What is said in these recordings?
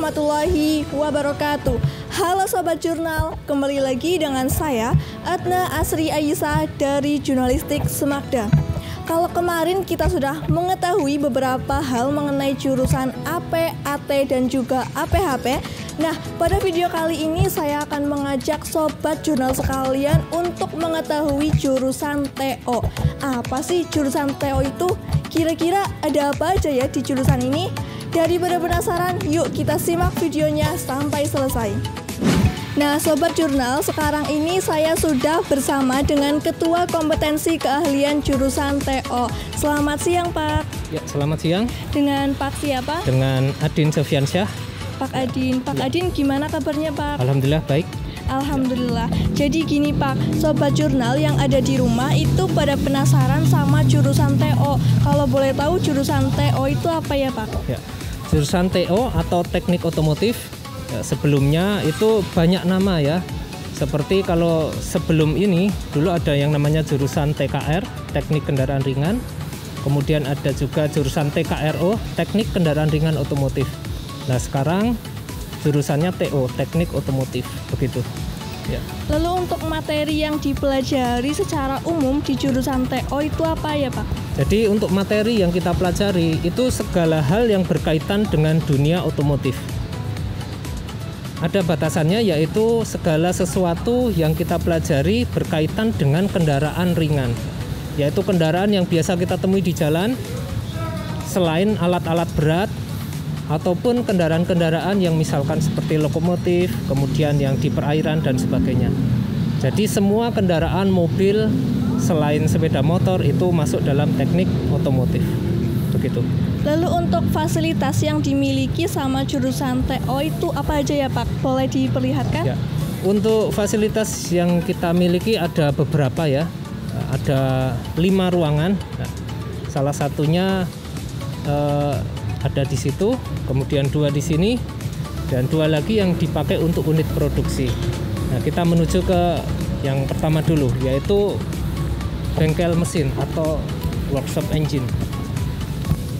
warahmatullahi wabarakatuh. Halo Sobat Jurnal, kembali lagi dengan saya Adna Asri Aisyah dari Jurnalistik Semakda. Kalau kemarin kita sudah mengetahui beberapa hal mengenai jurusan AP, AT, dan juga APHP. Nah, pada video kali ini saya akan mengajak Sobat Jurnal sekalian untuk mengetahui jurusan TO. Apa sih jurusan TO itu? Kira-kira ada apa aja ya di jurusan ini? Daripada penasaran, yuk kita simak videonya sampai selesai. Nah, Sobat Jurnal, sekarang ini saya sudah bersama dengan Ketua Kompetensi Keahlian Jurusan TO. Selamat siang, Pak. Ya, selamat siang. Dengan Pak siapa? Dengan Adin Sofiansyah. Pak Adin. Pak Adin, gimana kabarnya, Pak? Alhamdulillah baik. Alhamdulillah. Jadi gini Pak, Sobat Jurnal yang ada di rumah itu pada penasaran sama jurusan TO. Kalau boleh tahu jurusan TO itu apa ya Pak? Ya, jurusan TO atau Teknik Otomotif ya, sebelumnya itu banyak nama ya. Seperti kalau sebelum ini dulu ada yang namanya jurusan TKR, Teknik Kendaraan Ringan. Kemudian ada juga jurusan TKRO, Teknik Kendaraan Ringan Otomotif. Nah sekarang jurusannya TO, Teknik Otomotif, begitu. Ya. Lalu untuk materi yang dipelajari secara umum di jurusan TO itu apa ya Pak? Jadi untuk materi yang kita pelajari itu segala hal yang berkaitan dengan dunia otomotif. Ada batasannya yaitu segala sesuatu yang kita pelajari berkaitan dengan kendaraan ringan. Yaitu kendaraan yang biasa kita temui di jalan selain alat-alat berat ataupun kendaraan-kendaraan yang misalkan seperti lokomotif, kemudian yang di perairan dan sebagainya. Jadi semua kendaraan mobil selain sepeda motor itu masuk dalam teknik otomotif. Begitu. Lalu untuk fasilitas yang dimiliki sama jurusan TO itu apa aja ya Pak? Boleh diperlihatkan? Ya. Untuk fasilitas yang kita miliki ada beberapa ya. Ada 5 ruangan. Nah, salah satunya ada di situ, kemudian 2 di sini, dan 2 lagi yang dipakai untuk unit produksi. Nah, kita menuju ke yang pertama dulu, yaitu bengkel mesin atau workshop engine.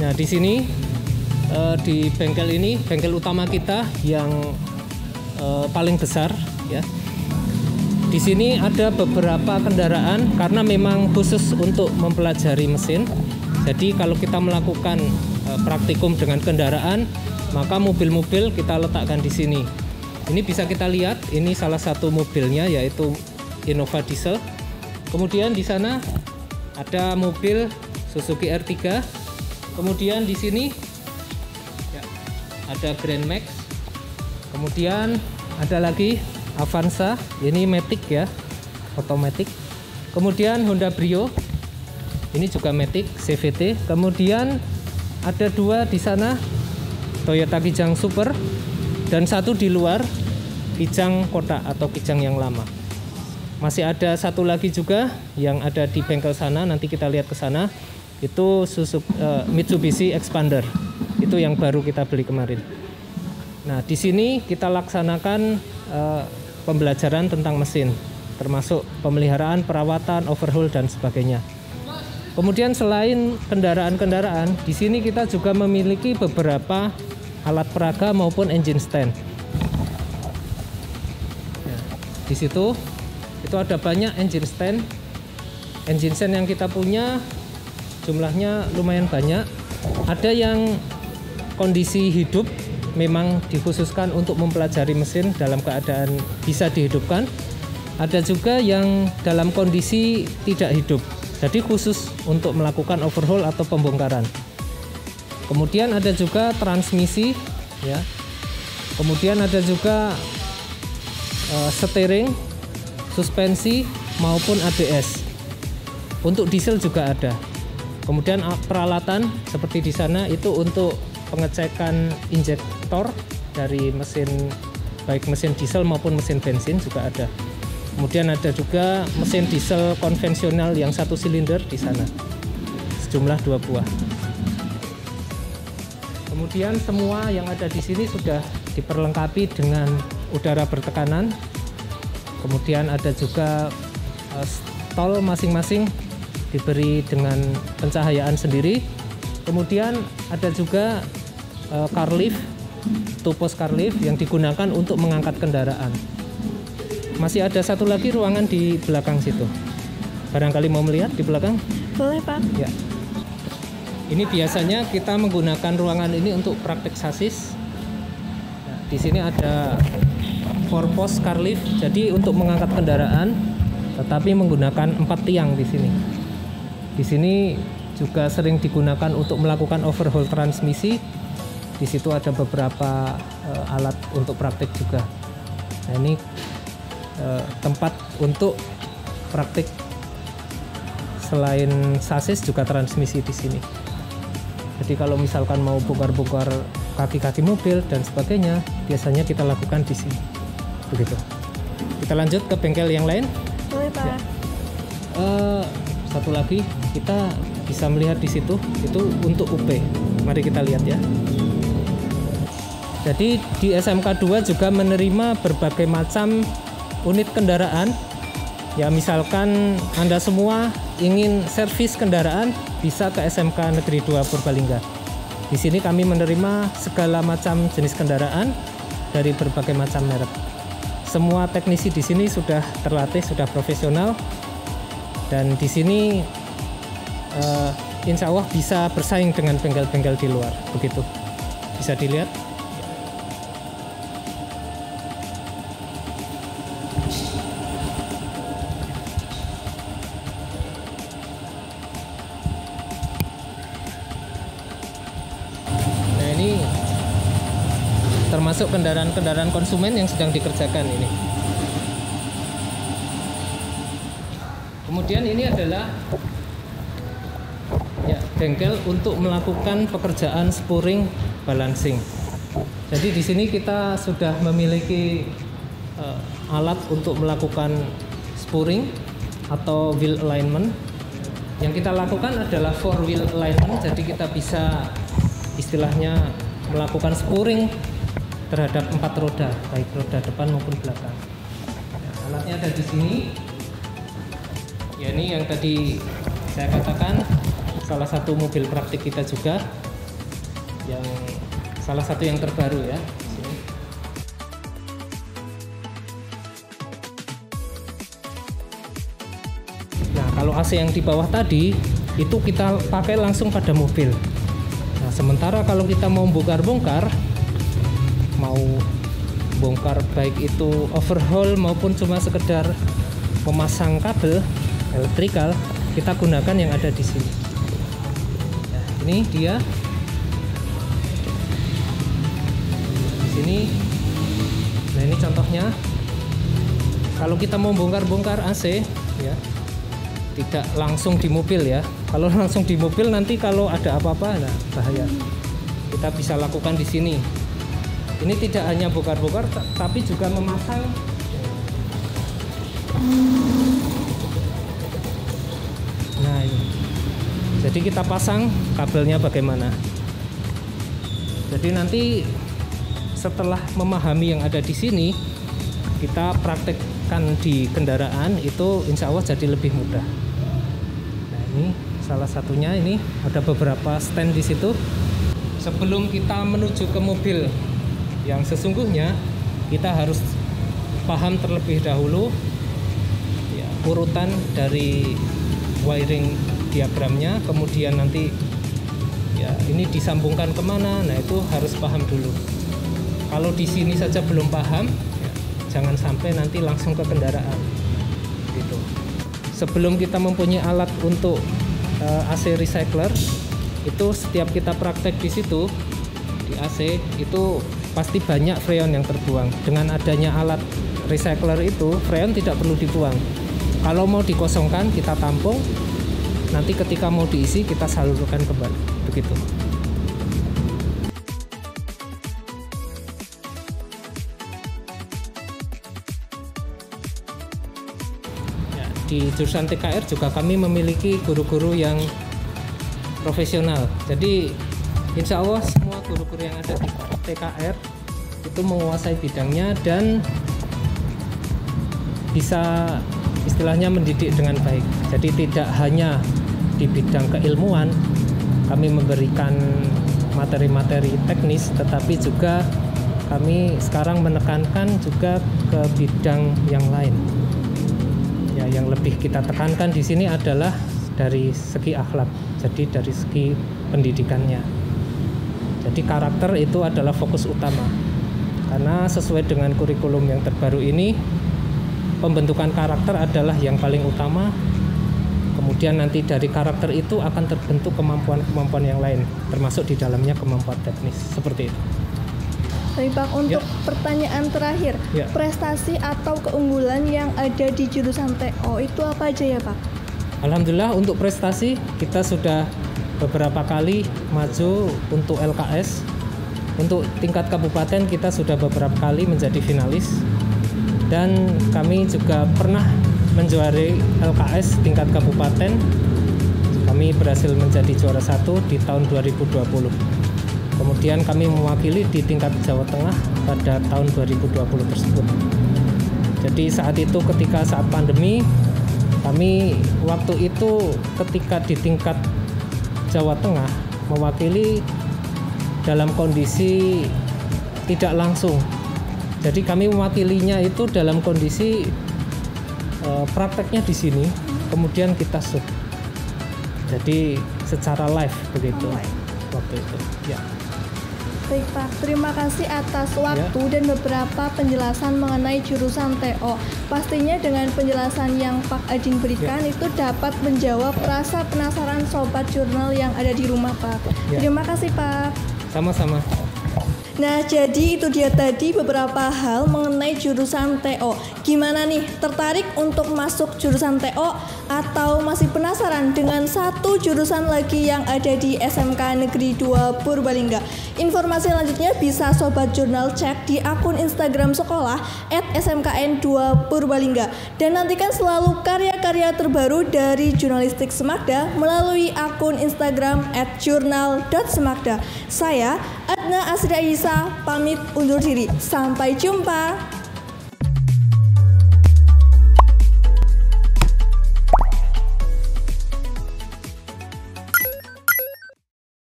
Nah, di sini di bengkel ini, bengkel utama kita yang paling besar, ya. Di sini ada beberapa kendaraan karena memang khusus untuk mempelajari mesin. Jadi kalau kita melakukan praktikum dengan kendaraan, maka mobil-mobil kita letakkan di sini. Ini bisa kita lihat, ini salah satu mobilnya yaitu Innova Diesel. Kemudian di sana ada mobil Suzuki R3. Kemudian di sini ya, ada Grand Max. Kemudian ada lagi Avanza, ini Matic ya, otomatis. Kemudian Honda Brio, ini juga Matic CVT. Kemudian ada 2 di sana, Toyota Kijang Super, dan 1 di luar, Kijang kotak atau Kijang yang lama. Masih ada 1 lagi juga yang ada di bengkel sana, nanti kita lihat ke sana. Itu Mitsubishi Expander, itu yang baru kita beli kemarin. Nah, di sini kita laksanakan pembelajaran tentang mesin, termasuk pemeliharaan, perawatan, overhaul dan sebagainya. Kemudian selain kendaraan-kendaraan, di sini kita juga memiliki beberapa alat peraga maupun engine stand. Ya, di situ itu ada banyak engine stand. Engine stand yang kita punya jumlahnya lumayan banyak. Ada yang kondisi hidup, memang dikhususkan untuk mempelajari mesin dalam keadaan bisa dihidupkan. Ada juga yang dalam kondisi tidak hidup, jadi khusus untuk melakukan overhaul atau pembongkaran. Kemudian ada juga transmisi ya. Kemudian ada juga steering, suspensi maupun ABS. Untuk diesel juga ada. Kemudian peralatan seperti di sana itu untuk pengecekan injektor dari mesin, baik mesin diesel maupun mesin bensin juga ada. Kemudian ada juga mesin diesel konvensional yang 1 silinder di sana, sejumlah 2 buah. Kemudian semua yang ada di sini sudah diperlengkapi dengan udara bertekanan. Kemudian ada juga stol masing-masing diberi dengan pencahayaan sendiri. Kemudian ada juga car lift two-post car lift yang digunakan untuk mengangkat kendaraan. Masih ada satu lagi ruangan di belakang situ. Barangkali mau melihat di belakang? Boleh, Pak. Ya. Ini biasanya kita menggunakan ruangan ini untuk praktek sasis. Nah, di sini ada four-post car lift, jadi untuk mengangkat kendaraan, tetapi menggunakan 4 tiang di sini. Di sini juga sering digunakan untuk melakukan overhaul transmisi. Di situ ada beberapa alat untuk praktek juga. Nah, ini tempat untuk praktek selain sasis juga transmisi di sini. Jadi kalau misalkan mau bongkar-bongkar kaki-kaki mobil dan sebagainya, biasanya kita lakukan di sini. Begitu. Kita lanjut ke bengkel yang lain. Boleh, Pak. Ya. Satu lagi kita bisa melihat di situ, itu untuk UP. Mari kita lihat ya. Jadi di SMK 2 juga menerima berbagai macam unit kendaraan. Ya, misalkan Anda semua ingin servis kendaraan, bisa ke SMK Negeri 2 Purbalingga. Di sini kami menerima segala macam jenis kendaraan dari berbagai macam merek. Semua teknisi di sini sudah terlatih, sudah profesional, dan di sini insya Allah bisa bersaing dengan bengkel-bengkel di luar. Begitu, bisa dilihat. Termasuk kendaraan-kendaraan konsumen yang sedang dikerjakan ini. Kemudian ini adalah ya, bengkel untuk melakukan pekerjaan spuring balancing. Jadi di sini kita sudah memiliki alat untuk melakukan spuring atau wheel alignment. Yang kita lakukan adalah four wheel alignment. Jadi kita bisa istilahnya melakukan spuring terhadap 4 roda, baik roda depan maupun belakang. Nah, alatnya ada di sini. Ya, ini yang tadi saya katakan salah satu mobil praktik kita juga, yang salah satu yang terbaru ya. Sini. Nah, kalau AC yang di bawah tadi itu kita pakai langsung pada mobil. Nah, sementara kalau kita mau bongkar-bongkar, mau bongkar baik itu overhaul maupun cuma sekedar memasang kabel elektrikal, kita gunakan yang ada di sini. Nah, ini dia. Di sini. Nah, ini contohnya. Kalau kita mau bongkar-bongkar AC, ya, tidak langsung di mobil ya. Kalau langsung di mobil nanti kalau ada apa-apa, nah bahaya. Kita bisa lakukan di sini. Ini tidak hanya bongkar-bongkar, tapi juga memasang. Nah, ini. Jadi kita pasang kabelnya bagaimana. Jadi nanti setelah memahami yang ada di sini, kita praktekkan di kendaraan, itu insya Allah jadi lebih mudah. Nah, ini salah satunya. Ini ada beberapa stand di situ. Sebelum kita menuju ke mobil yang sesungguhnya, kita harus paham terlebih dahulu ya, urutan dari wiring diagramnya, kemudian nanti ya ini disambungkan kemana. Nah, itu harus paham dulu. Kalau di sini saja belum paham, ya, jangan sampai nanti langsung ke kendaraan gitu. Sebelum kita mempunyai alat untuk AC recycler, itu setiap kita praktek di situ di AC itu pasti banyak freon yang terbuang. Dengan adanya alat recycler itu, freon tidak perlu dibuang. Kalau mau dikosongkan, kita tampung. Nanti ketika mau diisi, kita salurkan kembali. Begitu. Ya, di jurusan TKR juga kami memiliki guru-guru yang profesional. Jadi insya Allah semua guru-guru yang ada di TKR itu menguasai bidangnya dan bisa istilahnya mendidik dengan baik. Jadi tidak hanya di bidang keilmuan, kami memberikan materi-materi teknis, tetapi juga kami sekarang menekankan juga ke bidang yang lain. Ya, yang lebih kita tekankan di sini adalah dari segi akhlak, jadi dari segi pendidikannya. Jadi karakter itu adalah fokus utama. Karena sesuai dengan kurikulum yang terbaru ini, pembentukan karakter adalah yang paling utama. Kemudian nanti dari karakter itu akan terbentuk kemampuan-kemampuan yang lain, termasuk di dalamnya kemampuan teknis, seperti itu. Baik Pak, untuk pertanyaan terakhir, prestasi atau keunggulan yang ada di jurusan TO itu apa aja ya Pak? Alhamdulillah untuk prestasi kita sudah beberapa kali maju untuk LKS. Untuk tingkat kabupaten kita sudah beberapa kali menjadi finalis. Dan kami juga pernah menjuarai LKS tingkat kabupaten. Kami berhasil menjadi juara 1 di tahun 2020. Kemudian kami mewakili di tingkat Jawa Tengah pada tahun 2020 tersebut. Jadi saat itu ketika saat pandemi, kami waktu itu ketika di tingkat Jawa Tengah mewakili dalam kondisi tidak langsung. Jadi kami mewakilinya itu dalam kondisi prakteknya di sini, kemudian kita shoot. Jadi secara live begitu waktu itu. Ya. Baik Pak, terima kasih atas waktu dan beberapa penjelasan mengenai jurusan TO. Pastinya dengan penjelasan yang Pak Adin berikan itu dapat menjawab rasa penasaran Sobat Jurnal yang ada di rumah Pak. Terima kasih Pak. Sama-sama. Nah, jadi itu dia tadi beberapa hal mengenai jurusan TO. Gimana nih, tertarik untuk masuk jurusan TO atau masih penasaran dengan satu jurusan lagi yang ada di SMK Negeri 2 Purbalingga? Informasi selanjutnya bisa Sobat Jurnal cek di akun Instagram sekolah @smkn2 Purbalingga. Dan nantikan selalu karya-karya terbaru dari Jurnalistik Semakda melalui akun Instagram @jurnal.semakda. Saya Adna Asri Ayisa pamit undur diri. Sampai jumpa.